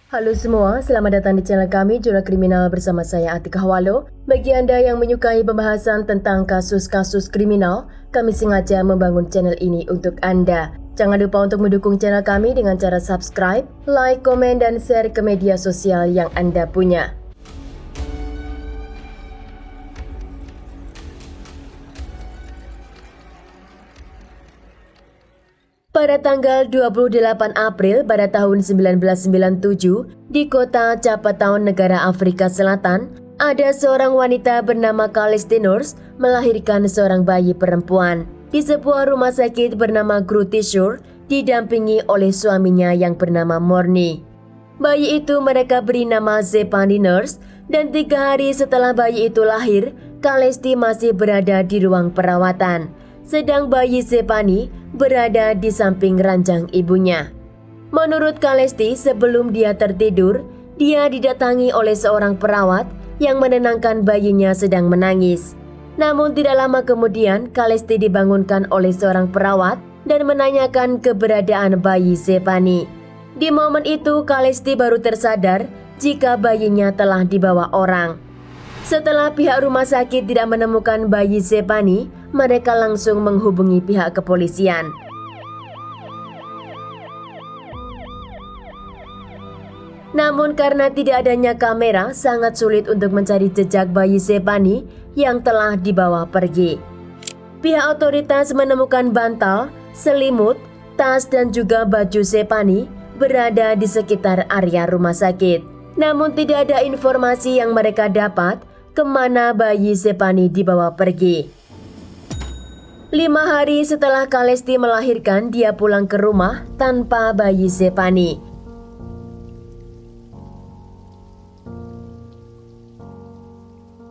Halo semua, selamat datang di channel kami Jurnal Kriminal bersama saya Atika Hawalo. Bagi anda yang menyukai pembahasan tentang kasus-kasus kriminal, kami sengaja membangun channel ini untuk anda. Jangan lupa untuk mendukung channel kami dengan cara subscribe, like, komen, dan share ke media sosial yang anda punya. Pada tanggal 28 April pada tahun 1997, di kota Cape Town, negara Afrika Selatan, ada seorang wanita bernama Caleste Nurse melahirkan seorang bayi perempuan di sebuah rumah sakit bernama Groote Schuur, didampingi oleh suaminya yang bernama Morne. Bayi itu mereka beri nama Zephanie Nurse, dan 3 hari setelah bayi itu lahir, Caleste masih berada di ruang perawatan, sedang bayi Zephanie berada di samping ranjang ibunya. Menurut Caleste, sebelum dia tertidur, dia didatangi oleh seorang perawat yang menenangkan bayinya sedang menangis. Namun tidak lama kemudian, Caleste dibangunkan oleh seorang perawat dan menanyakan keberadaan bayi Zephanie. Di momen itu, Caleste baru tersadar jika bayinya telah dibawa orang. Setelah pihak rumah sakit tidak menemukan bayi Zephanie, mereka langsung menghubungi pihak kepolisian. Namun karena tidak adanya kamera, sangat sulit untuk mencari jejak bayi Zephanie yang telah dibawa pergi. Pihak otoritas menemukan bantal, selimut, tas, dan juga baju Zephanie berada di sekitar area rumah sakit. Namun tidak ada informasi yang mereka dapat kemana bayi Zephanie dibawa pergi. 5 hari setelah Caleste melahirkan, dia pulang ke rumah tanpa bayi Zephanie.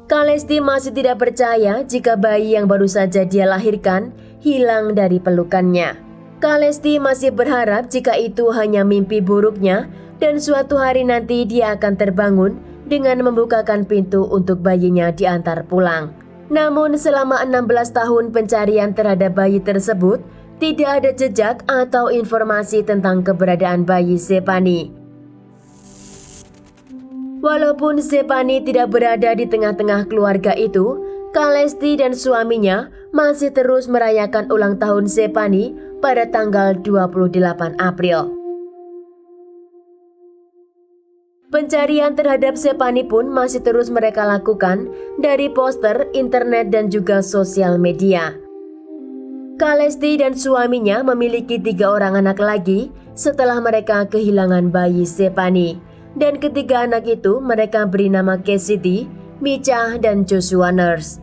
Caleste masih tidak percaya jika bayi yang baru saja dia lahirkan hilang dari pelukannya. Caleste masih berharap jika itu hanya mimpi buruknya dan suatu hari nanti dia akan terbangun dengan membukakan pintu untuk bayinya diantar pulang. Namun selama 16 tahun pencarian terhadap bayi tersebut, tidak ada jejak atau informasi tentang keberadaan bayi Zephanie. Walaupun Zephanie tidak berada di tengah-tengah keluarga itu, Caleste dan suaminya masih terus merayakan ulang tahun Zephanie pada tanggal 28 April. Pencarian terhadap Zephanie pun masih terus mereka lakukan dari poster, internet, dan juga sosial media. Caleste dan suaminya memiliki 3 orang anak lagi setelah mereka kehilangan bayi Zephanie. Dan ketiga anak itu mereka beri nama Cassidy, Micha, dan Joshua Nurse.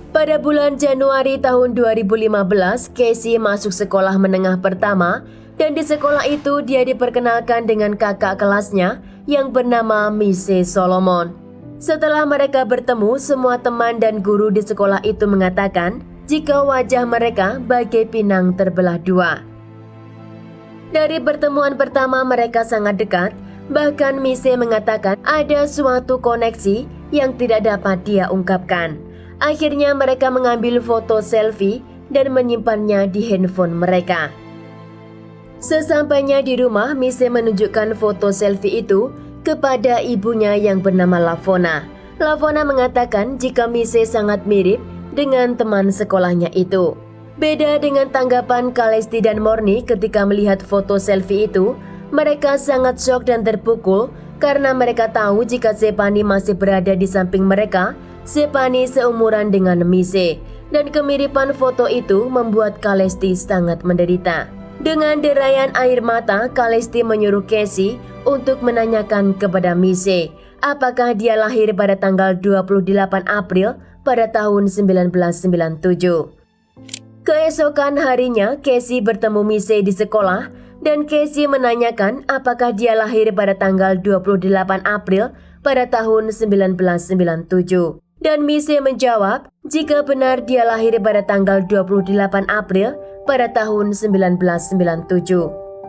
Pada bulan Januari tahun 2015, Casey masuk sekolah menengah pertama, dan di sekolah itu dia diperkenalkan dengan kakak kelasnya yang bernama Missy Solomon. Setelah mereka bertemu, semua teman dan guru di sekolah itu mengatakan jika wajah mereka bagai pinang terbelah 2. Dari pertemuan pertama mereka sangat dekat, bahkan Missy mengatakan ada suatu koneksi yang tidak dapat dia ungkapkan. Akhirnya mereka mengambil foto selfie dan menyimpannya di handphone mereka. Sesampainya di rumah, Missy menunjukkan foto selfie itu kepada ibunya yang bernama Lavona. Lavona mengatakan jika Missy sangat mirip dengan teman sekolahnya itu. Beda dengan tanggapan Caleste dan Morne ketika melihat foto selfie itu, mereka sangat syok dan terpukul karena mereka tahu jika Zephanie masih berada di samping mereka. Zephanie seumuran dengan Missy, dan kemiripan foto itu membuat Caleste sangat menderita. Dengan derayan air mata, Caleste menyuruh Casey untuk menanyakan kepada Missy apakah dia lahir pada tanggal 28 April pada tahun 1997. Keesokan harinya, Casey bertemu Missy di sekolah dan Casey menanyakan apakah dia lahir pada tanggal 28 April pada tahun 1997. Dan Missy menjawab jika benar dia lahir pada tanggal 28 April pada tahun 1997.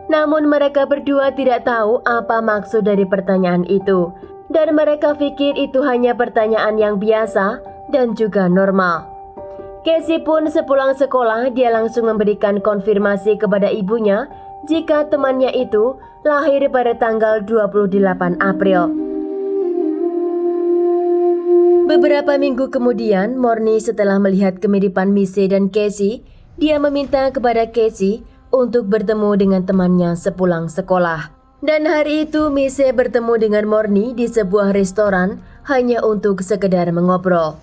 Namun mereka berdua tidak tahu apa maksud dari pertanyaan itu, dan mereka pikir itu hanya pertanyaan yang biasa dan juga normal. Casey pun sepulang sekolah dia langsung memberikan konfirmasi kepada ibunya jika temannya itu lahir pada tanggal 28 April. Beberapa minggu kemudian, Morni setelah melihat kemiripan Mise dan Casey, dia meminta kepada Casey untuk bertemu dengan temannya sepulang sekolah. Dan hari itu Mise bertemu dengan Morni di sebuah restoran hanya untuk sekedar mengobrol.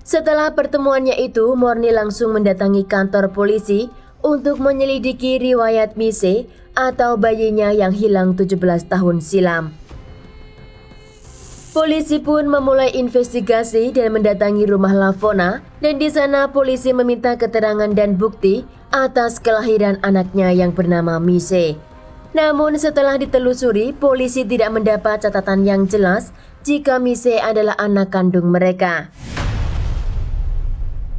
Setelah pertemuannya itu, Morni langsung mendatangi kantor polisi untuk menyelidiki riwayat Mise atau bayinya yang hilang 17 tahun silam. Polisi pun memulai investigasi dan mendatangi rumah Lavona, dan di sana polisi meminta keterangan dan bukti atas kelahiran anaknya yang bernama Mise. Namun setelah ditelusuri, polisi tidak mendapat catatan yang jelas jika Mise adalah anak kandung mereka.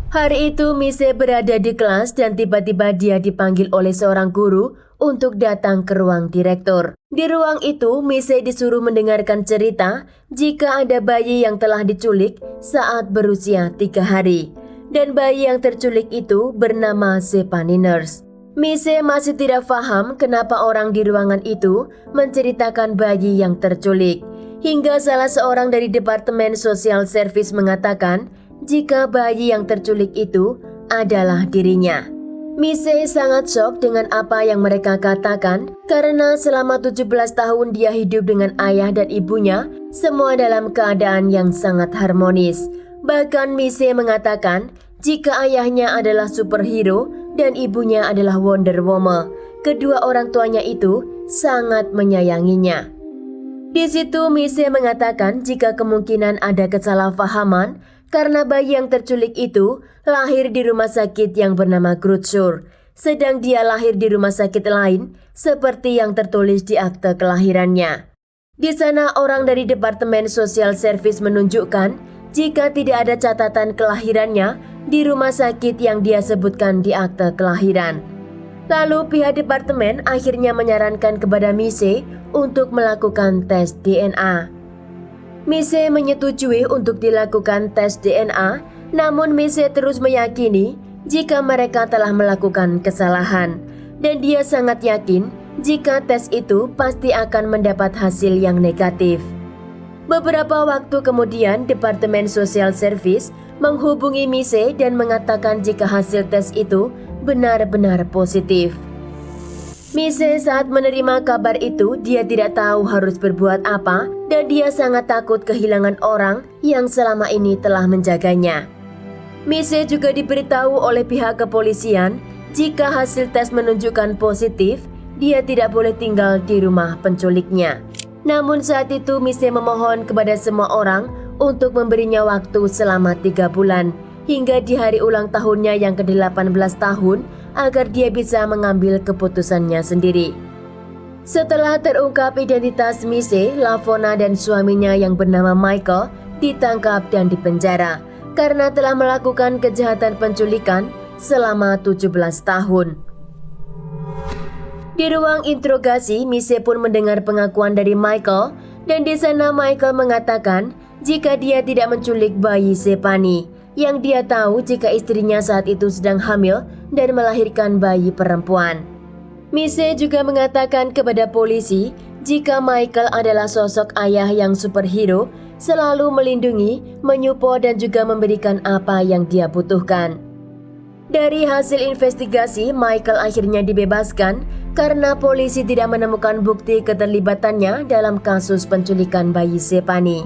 Hari itu Mise berada di kelas dan tiba-tiba dia dipanggil oleh seorang guru untuk datang ke ruang direktur. Di ruang itu, Mise disuruh mendengarkan cerita jika ada bayi yang telah diculik saat berusia 3 hari. Dan bayi yang terculik itu bernama Zephany Nurse. Mise masih tidak paham kenapa orang di ruangan itu menceritakan bayi yang terculik. Hingga salah seorang dari Departemen Social Service mengatakan jika bayi yang terculik itu adalah dirinya. Mise sangat shock dengan apa yang mereka katakan karena selama 17 tahun dia hidup dengan ayah dan ibunya, semua dalam keadaan yang sangat harmonis. Bahkan Mise mengatakan jika ayahnya adalah superhero dan ibunya adalah Wonder Woman, kedua orang tuanya itu sangat menyayanginya. Di situ Mise mengatakan jika kemungkinan ada kesalahpahaman karena bayi yang terculik itu lahir di rumah sakit yang bernama Grootsure, sedang dia lahir di rumah sakit lain seperti yang tertulis di akte kelahirannya. Di sana orang dari Departemen Social Service menunjukkan jika tidak ada catatan kelahirannya di rumah sakit yang dia sebutkan di akte kelahiran. Lalu pihak departemen akhirnya menyarankan kepada Mise untuk melakukan tes DNA. Mise menyetujui untuk dilakukan tes DNA, namun Mise terus meyakini jika mereka telah melakukan kesalahan. Dan dia sangat yakin jika tes itu pasti akan mendapat hasil yang negatif. Beberapa waktu kemudian, Departemen Social Service menghubungi Mise dan mengatakan jika hasil tes itu benar-benar positif. Mise saat menerima kabar itu, dia tidak tahu harus berbuat apa dan dia sangat takut kehilangan orang yang selama ini telah menjaganya. Mise juga diberitahu oleh pihak kepolisian jika hasil tes menunjukkan positif, dia tidak boleh tinggal di rumah penculiknya. Namun saat itu Mise memohon kepada semua orang untuk memberinya waktu selama 3 bulan hingga di hari ulang tahunnya yang ke-18 tahun agar dia bisa mengambil keputusannya sendiri. Setelah terungkap identitas Mise, Lavona dan suaminya yang bernama Michael ditangkap dan dipenjara karena telah melakukan kejahatan penculikan selama 17 tahun. Di ruang interogasi, Mise pun mendengar pengakuan dari Michael dan di sana Michael mengatakan jika dia tidak menculik bayi Zephany, yang dia tahu jika istrinya saat itu sedang hamil dan melahirkan bayi perempuan. Mise juga mengatakan kepada polisi jika Michael adalah sosok ayah yang superhero, selalu melindungi, menyupport dan juga memberikan apa yang dia butuhkan. Dari hasil investigasi, Michael akhirnya dibebaskan karena polisi tidak menemukan bukti keterlibatannya dalam kasus penculikan bayi Zephany.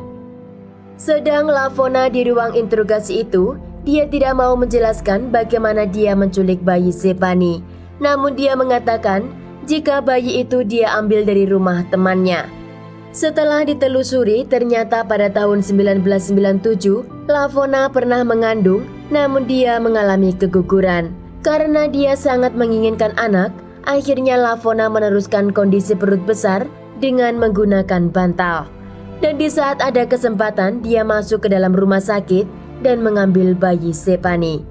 Sedang Lavona di ruang interogasi itu, dia tidak mau menjelaskan bagaimana dia menculik bayi Zephany. Namun dia mengatakan jika bayi itu dia ambil dari rumah temannya. Setelah ditelusuri, ternyata pada tahun 1997, Lavona pernah mengandung, namun dia mengalami keguguran. Karena dia sangat menginginkan anak, akhirnya Lavona meneruskan kondisi perut besar dengan menggunakan bantal. Dan di saat ada kesempatan, dia masuk ke dalam rumah sakit dan mengambil bayi Zephany.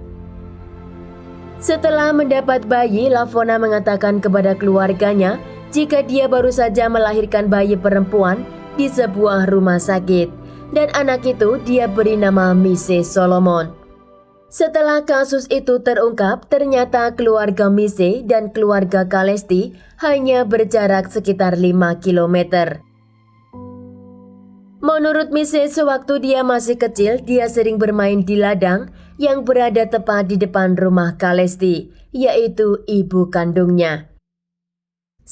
Setelah mendapat bayi, Lavona mengatakan kepada keluarganya jika dia baru saja melahirkan bayi perempuan di sebuah rumah sakit. Dan anak itu dia beri nama Mise Solomon. Setelah kasus itu terungkap, ternyata keluarga Mise dan keluarga Kalesti hanya berjarak sekitar 5 kilometer. Menurut Mise, sewaktu dia masih kecil, dia sering bermain di ladang yang berada tepat di depan rumah Kalesti, yaitu ibu kandungnya.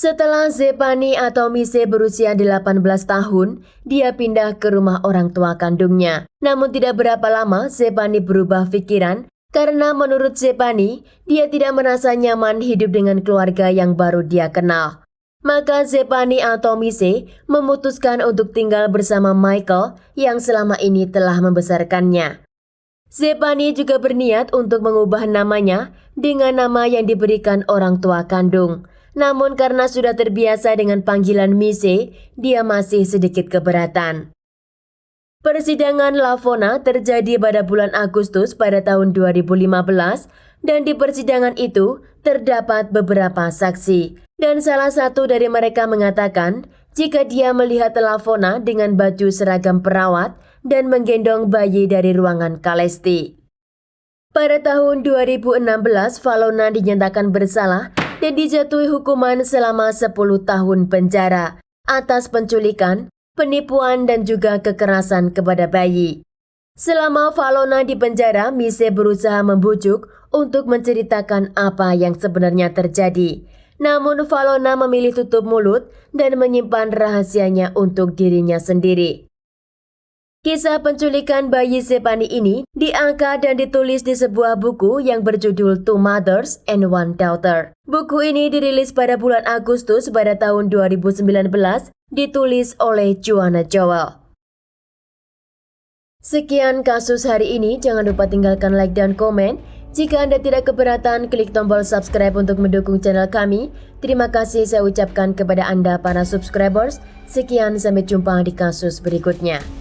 Setelah Zepani atau Mise berusia 18 tahun, dia pindah ke rumah orang tua kandungnya. Namun tidak berapa lama, Zepani berubah pikiran karena menurut Zepani, dia tidak merasa nyaman hidup dengan keluarga yang baru dia kenal. Maka Zepani atau Mise memutuskan untuk tinggal bersama Michael yang selama ini telah membesarkannya. Zepani juga berniat untuk mengubah namanya dengan nama yang diberikan orang tua kandung. Namun karena sudah terbiasa dengan panggilan Mise, dia masih sedikit keberatan. Persidangan Lavona terjadi pada bulan Agustus pada tahun 2015 dan di persidangan itu terdapat beberapa saksi. Dan salah satu dari mereka mengatakan jika dia melihat Lavona dengan baju seragam perawat dan menggendong bayi dari ruangan Kalesti. Pada tahun 2016, Valona dinyatakan bersalah dan dijatuhi hukuman selama 10 tahun penjara atas penculikan, penipuan dan juga kekerasan kepada bayi. Selama Valona di penjara, Mise berusaha membujuk untuk menceritakan apa yang sebenarnya terjadi. Namun Valona memilih tutup mulut dan menyimpan rahasianya untuk dirinya sendiri. Kisah penculikan bayi Zepani ini diangkat dan ditulis di sebuah buku yang berjudul Two Mothers and One Daughter. Buku ini dirilis pada bulan Agustus pada tahun 2019, ditulis oleh Joanna Joel. Sekian kasus hari ini, jangan lupa tinggalkan like dan komen. Jika Anda tidak keberatan, klik tombol subscribe untuk mendukung channel kami. Terima kasih saya ucapkan kepada Anda para subscribers. Sekian, sampai jumpa di kasus berikutnya.